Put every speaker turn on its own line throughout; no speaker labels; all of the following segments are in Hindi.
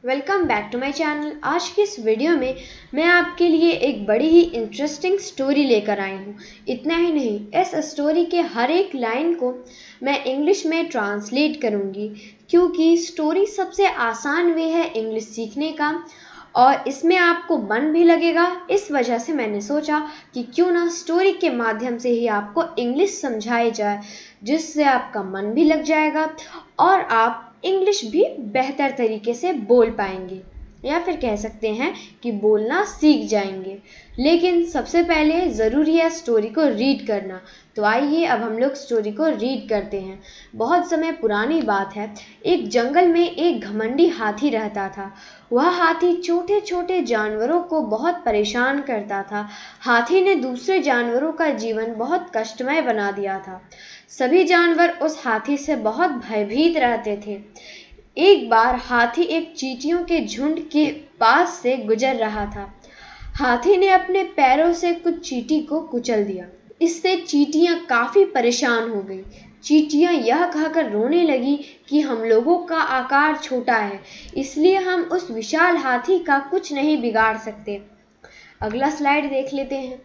Welcome back to my channel. आज की इस वीडियो में मैं आपके लिए एक बड़ी ही इंटरेस्टिंग स्टोरी लेकर आई हूँ। इतना ही नहीं, इस स्टोरी के हर एक लाइन को मैं इंग्लिश में ट्रांसलेट करूँगी, क्योंकि स्टोरी सबसे आसान वे है इंग्लिश सीखने का और इसमें आपको मन भी लगेगा। इस वजह से मैंने सोचा कि क्यों ना स्टोरी के माध्यम से ही आपको इंग्लिश समझाई जाए, जिससे आपका मन भी लग जाएगा और आप इंग्लिश भी बेहतर तरीके से बोल पाएंगे, या फिर कह सकते हैं कि बोलना सीख जाएंगे। लेकिन सबसे पहले ज़रूरी है स्टोरी को रीड करना। तो आइए अब हम लोग स्टोरी को रीड करते हैं। बहुत समय पुरानी बात है, एक जंगल में एक घमंडी हाथी रहता था। वह हाथी छोटे छोटे जानवरों को बहुत परेशान करता था। हाथी ने दूसरे जानवरों का जीवन बहुत कष्टमय बना दिया था। सभी जानवर उस हाथी से बहुत भयभीत रहते थे। एक बार हाथी एक चींटियों के झुंड के पास से गुजर रहा था। हाथी ने अपने पैरों से कुछ चींटी को कुचल दिया। इससे चींटियां काफी परेशान हो गई। चींटियां यह कहकर रोने लगी कि हम लोगों का आकार छोटा है, इसलिए हम उस विशाल हाथी का कुछ नहीं बिगाड़ सकते। अगला स्लाइड देख लेते हैं।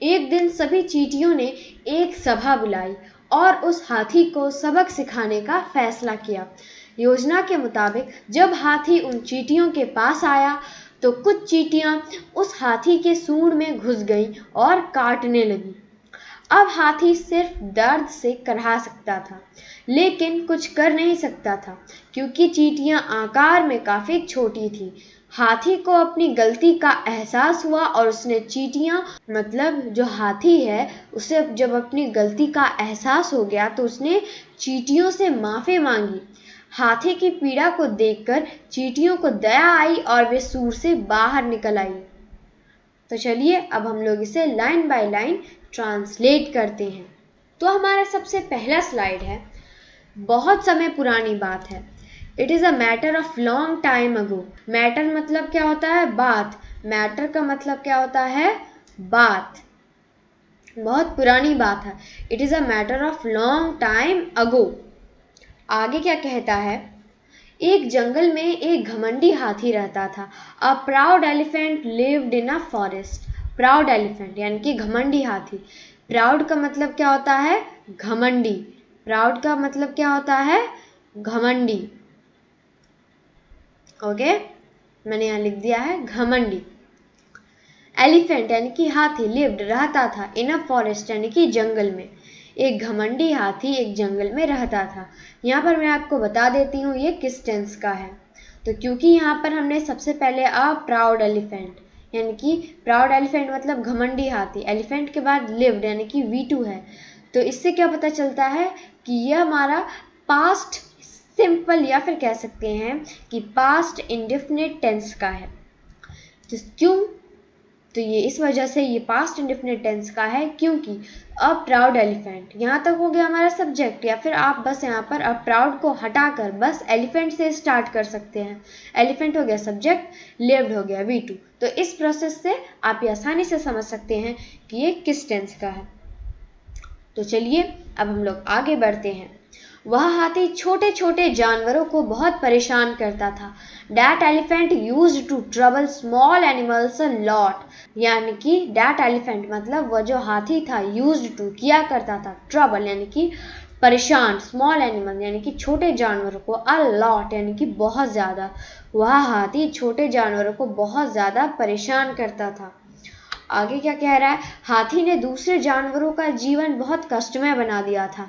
एक दिन सभी चींटियों ने एक सभा बुलाई और उस हाथी को सबक सिखाने का फैसला किया। योजना के मुताबिक जब हाथी उन चींटियों के पास आया तो कुछ चींटियां उस हाथी के सूंड में घुस गईं और काटने लगीं। अब हाथी सिर्फ दर्द से कराह सकता था, लेकिन कुछ कर नहीं सकता था, क्योंकि चींटियां आकार में काफी छोटी थी। हाथी को अपनी गलती का एहसास हुआ और उसने चींटियां मतलब जो हाथी है, उसे जब अपनी गलती का एहसास हो गया तो उसने चींटियों से माफी मांगी। हाथी की पीड़ा को देखकर चींटियों को दया आई और वे सूर से बाहर निकल आई। तो चलिए अब हम लोग इसे लाइन बाय लाइन ट्रांसलेट करते हैं। तो हमारा सबसे पहला स्लाइड है, बहुत समय पुरानी बात है। It is a matter of long time ago. Matter मतलब क्या होता है? बात। मैटर का मतलब क्या होता है? बात। बहुत पुरानी बात है। It is a matter of long time ago. आगे क्या कहता है? एक जंगल में एक घमंडी हाथी रहता था। A proud elephant lived in a forest. Proud elephant यानी कि घमंडी हाथी। प्राउड का मतलब क्या होता है? घमंडी। प्राउड का मतलब क्या होता है? घमंडी। ओके, मैंने यहाँ लिख दिया है घमंडी। एलिफेंट यानी कि हाथी लिव्ड रहता था इन अ फॉरेस्ट यानी कि जंगल में। एक घमंडी हाथी एक जंगल में रहता था। यहाँ पर मैं आपको बता देती हूँ ये किस टेंस का है। तो क्योंकि यहाँ पर हमने सबसे पहले अ प्राउड एलिफेंट यानी कि प्राउड एलिफेंट मतलब घमंडी हाथी, एलिफेंट के बाद लिव्ड यानी कि V2 है, तो इससे क्या पता चलता है कि यह हमारा पास्ट सिंपल या फिर कह सकते हैं कि पास्ट इंडेफिनिट टेंस का है। तो क्यों? तो ये इस वजह से ये पास्ट इंडेफिनिट टेंस का है, क्योंकि अ प्राउड एलिफेंट यहाँ तक हो गया हमारा सब्जेक्ट, या फिर आप बस यहाँ पर अ प्राउड को हटाकर बस एलिफेंट से स्टार्ट कर सकते हैं। एलिफेंट हो गया सब्जेक्ट, लिव्ड हो गया V2। तो इस प्रोसेस से आप ये आसानी से समझ सकते हैं कि ये किस टेंस का है। तो चलिए अब हम लोग आगे बढ़ते हैं। वह हाथी छोटे छोटे जानवरों को बहुत परेशान करता था। That elephant used to trouble small animals a lot. यानी कि डैट एलिफेंट मतलब वह जो हाथी था, यूज्ड टू किया करता था, ट्रबल यानी कि परेशान, स्मॉल एनिमल यानी कि छोटे जानवरों को, अ लॉट यानी कि बहुत ज़्यादा। वह हाथी छोटे जानवरों को बहुत ज़्यादा परेशान करता था। आगे क्या कह रहा है? हाथी ने दूसरे जानवरों का जीवन बहुत कष्टमय बना दिया था।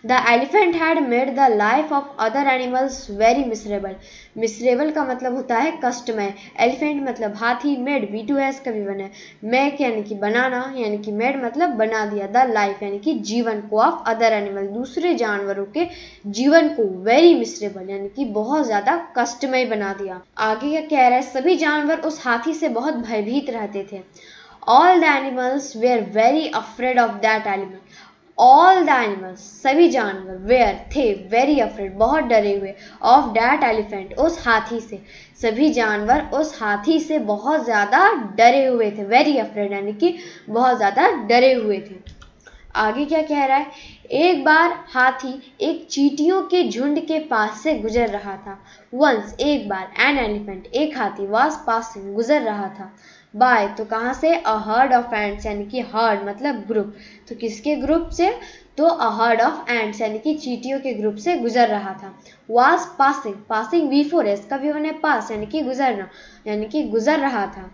The elephant had made the life of other animals very miserable. Miserable का मतलब होता है कष्टमय। एलिफेंट मतलब हाथी, मेड V2S का भी बना। मेक यानी कि बनाना, यानी कि मेड मतलब बना दिया। द लाइफ यानी कि जीवन को, ऑफ अदर एनिमल दूसरे जानवरों के जीवन को, वेरी मिसरेबल यानी कि बहुत ज्यादा कष्टमय बना दिया। आगे क्या कह रहा है? सभी जानवर उस हाथी से बहुत भयभीत रहते थे। All the animals were very afraid of that animal. All the animals सभी जानवर were थे very afraid बहुत डरे हुए of that elephant उस हाथी से। सभी जानवर उस हाथी से बहुत ज़्यादा डरे हुए थे। very afraid यानी कि बहुत ज़्यादा डरे हुए थे। आगे क्या कह रहा है, एक बार हाथी एक चींटियों के झुंड के पास से गुजर रहा था। वंस एक बार, एन एलिफेंट एक हाथी, वाज पासिंग गुजर रहा था, बाय तो कहाँ से, अ हर्ड ऑफ एंट्स यानी कि हर्ड मतलब ग्रुप, तो किसके ग्रुप से, तो अ हर्ड ऑफ एंट्स यानी कि चींटियों के ग्रुप से गुजर रहा था। Was passing, passing V four S का भी होने पास यानी कि गुजरना, यानी कि गुजर रहा था,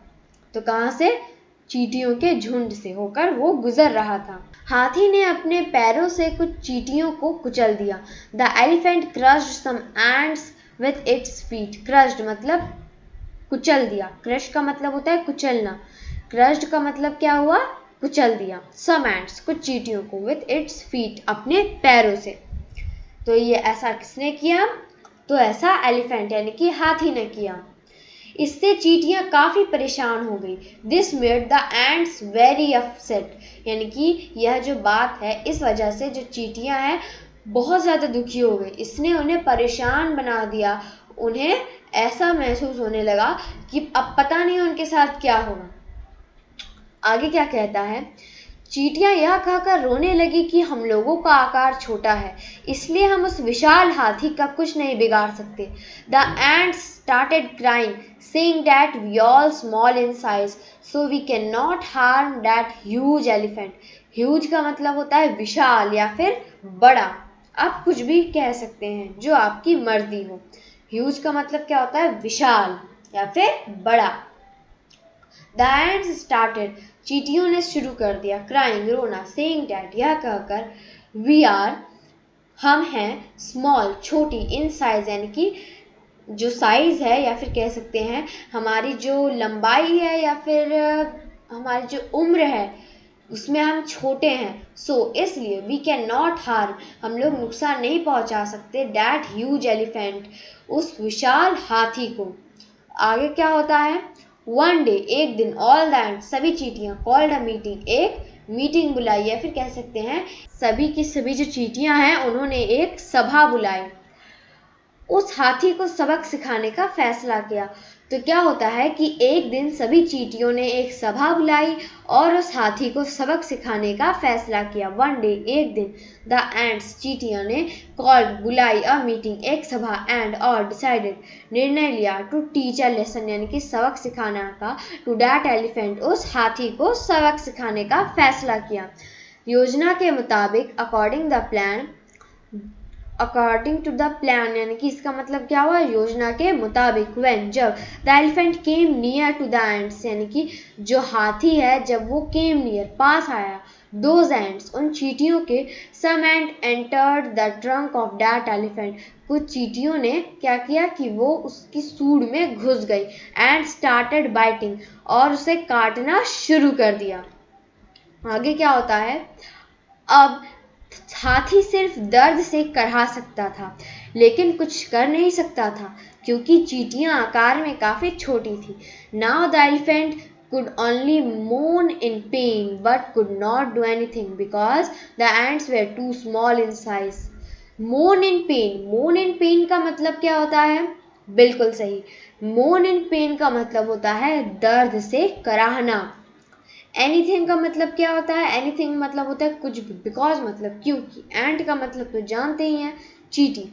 तो कहाँ से, चींटियों के झुंड से होकर वो गुजर रहा था। हाथी ने अपने पैरों से कुछ चींटियों को कुचल दिया। The elephant crushed some ants with its feet. Crushed मतलब कुचल दिया, क्रश का मतलब होता है कुचलना, क्रश्ड का मतलब क्या हुआ, कुचल दिया। सम एंट्स कुछ चींटियों को, विथ इट्स फीट अपने पैरों से। तो ये ऐसा किसने किया, तो ऐसा एलिफेंट यानी कि हाथी ने किया। इससे चींटियां काफी परेशान हो गई। This made the ants very upset, यानी कि यह जो बात है इस वजह से जो चींटियां हैं बहुत ज्यादा दुखी हो गई, इसने उन्हें परेशान बना दिया। उन्हें ऐसा महसूस होने लगा कि अब पता नहीं उनके साथ क्या होगा। आगे क्या कहता है, चींटियां यह कहकर रोने लगी कि हम लोगों का आकार छोटा है, इसलिए हम उस विशाल हाथी का कुछ नहीं बिगाड़ सकते। The ants started crying, saying that we all small in size, so we can not harm that huge elephant. Huge का मतलब होता है विशाल या फिर बड़ा, आप कुछ भी कह सकते हैं जो आपकी मर्जी हो। ह्यूज का मतलब क्या होता है, विशाल या फिर बड़ा। द एंड्स स्टार्टेड, चींटियों ने शुरू कर दिया, क्राइंग रोना, सेइंग डैट यह कहकर, वी आर हम हैं, स्मॉल छोटी, इन साइज यानी कि जो साइज है या फिर कह सकते हैं हमारी जो लंबाई है या फिर हमारी जो उम्र है उसमें हम छोटे हैं। सो इसलिए वी कैन नॉट हार्म, हम लोग नुकसान नहीं पहुंचा सकते, डैट ह्यूज एलिफेंट उस विशाल हाथी को। आगे क्या होता है, वन डे एक दिन, ऑल दैट सभी चींटियां, कॉल्ड अ मीटिंग एक मीटिंग बुलाई या फिर कह सकते हैं सभी की सभी जो चींटियां हैं उन्होंने एक सभा बुलाई, उस हाथी को सबक सिखाने का फैसला किया। तो क्या होता है कि एक दिन सभी चींटियों ने एक सभा बुलाई और उस हाथी को सबक सिखाने का फैसला किया। वन डे एक दिन, द एंट्स चींटियों ने, कॉल्ड बुलाई, अ मीटिंग एक सभा, एंड और डिसाइडेड निर्णय लिया, टू टीच अ लेसन यानी कि सबक सिखाना का, टू दैट एलिफेंट उस हाथी को सबक सिखाने का फैसला किया। योजना के मुताबिक, according the plan, according to the plan यानी कि इसका मतलब क्या हुआ, योजना के मुताबिक। व्हेन जब, the elephant came near to the ants यानी कि जो हाथी है जब वो केम नियर पास आया, दोज एंट्स उन चींटियों के, some ant entered the trunk of that elephant कुछ चींटियों ने क्या किया कि वो उसकी सूंड में घुस गई, एंड स्टार्टेड बाइटिंग और उसे काटना शुरू कर दिया। आगे क्या होता है, अब हाथी सिर्फ दर्द से कराह सकता था लेकिन कुछ कर नहीं सकता था क्योंकि चींटियां आकार में काफी छोटी थी। Now the elephant could only moan in pain but could not do anything because the ants were too small in size. moan in pain, moan in pain का मतलब क्या होता है, बिल्कुल सही, moan in pain का मतलब होता है दर्द से कराहना। एनीथिंग का मतलब क्या होता है, एनीथिंग मतलब होता है कुछ भी, बिकॉज मतलब क्योंकि, एंड का मतलब तो जानते ही हैं चींटी,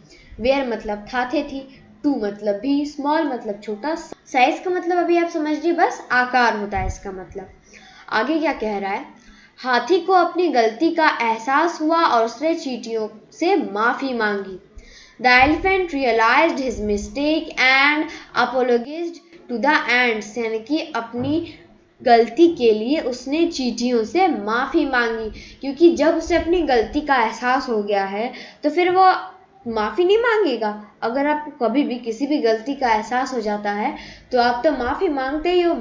वेयर मतलब था थे थी, टू मतलब भी, स्मॉल मतलब छोटा, साइज का मतलब अभी आप समझ लीजिए बस आकार होता है इसका मतलब। आगे क्या कह रहा है, हाथी को अपनी गलती का एहसास हुआ और उसने चींटियों से माफी मांगी। The elephant realised his mistake and apologised to the ants यानी कि अपनी गलती के लिए उसने चींटियों से माफी मांगी, क्योंकि जब उसे अपनी गलती का एहसास हो गया है तो फिर वो माफी नहीं मांगेगा। अगर आपको कभी भी किसी भी गलती का एहसास हो जाता है तो आप तो माफी मांगते हो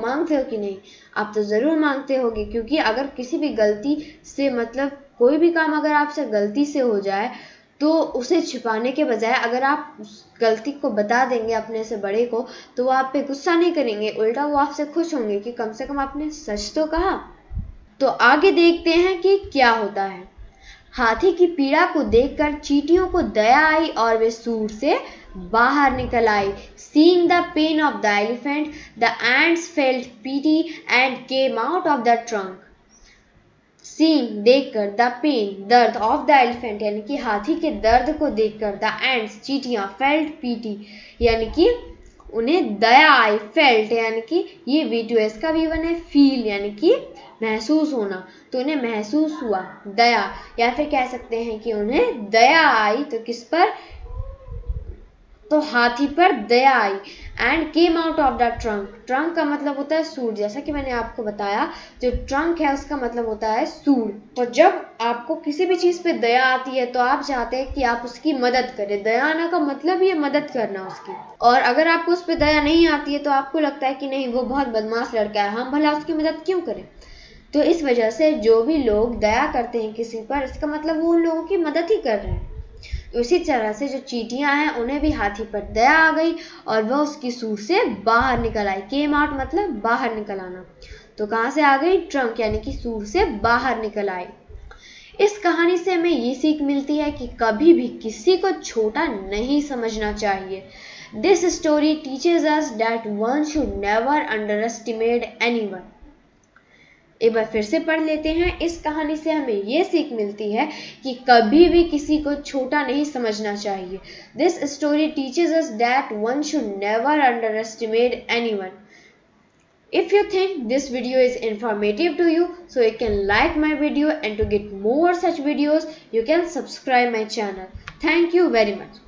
कि नहीं, आप तो जरूर मांगते होगे, क्योंकि अगर किसी भी गलती से मतलब कोई भी काम अगर आपसे गलती से हो जाए तो उसे छिपाने के बजाय अगर आप उस गलती को बता देंगे अपने से बड़े को तो वो आप पे गुस्सा नहीं करेंगे, उल्टा वो आपसे खुश होंगे कि कम से कम आपने सच तो कहा। तो आगे देखते हैं कि क्या होता है। हाथी की पीड़ा को देखकर चींटियों को दया आई और वे सूर से बाहर निकल आई। Seeing the pain of the elephant the ants felt pity and came out of the trunk. Seeing देखकर, द पेन दर्द, ऑफ द एलिफेंट यानी कि हाथी के दर्द को देखकर, द एंट्स चींटियां, फेल्ट पीटी यानी कि उन्हें दया आई, फेल्ट यानी कि ये V2S का V1 है, फील यानी कि महसूस होना, तो उन्हें महसूस हुआ दया, या फिर कह सकते हैं कि उन्हें दया आई, तो किस पर, तो हाथी पर दया आई। And came out of the trunk, trunk का मतलब होता है सूंड, जैसा कि मैंने आपको बताया जो ट्रंक है उसका मतलब होता है सूंड। तो जब आपको किसी भी चीज पे दया आती है तो आप चाहते हैं कि आप उसकी मदद करें, दया आना का मतलब ये मदद करना उसकी। और अगर आपको उस पर दया नहीं आती है तो आपको लगता है कि नहीं वो बहुत बदमाश लड़का है, हम भला उसकी मदद क्यों करें। तो इस वजह से जो भी लोग दया करते हैं किसी पर, इसका मतलब वो उन लोगों की मदद ही कर रहे हैं। उसी तरह से जो चींटियां हैं उन्हें भी हाथी पर दया आ गई और वह उसकी सूंड से बाहर निकल आई। केम आउट मतलब बाहर निकल आना, तो कहां से आ गई, ट्रंक यानी कि सूंड से बाहर निकल आई। इस कहानी से हमें ये सीख मिलती है कि कभी भी किसी को छोटा नहीं समझना चाहिए। This story teaches us that one should never under estimate anyone. एक बार फिर से पढ़ लेते हैं। इस कहानी से हमें ये सीख मिलती है कि कभी भी किसी को छोटा नहीं समझना चाहिए। This story teaches us that one should never under estimate anyone. If you think this video is informative to you, so you can like my video, and to get more such videos, you can subscribe my channel. Thank you very much.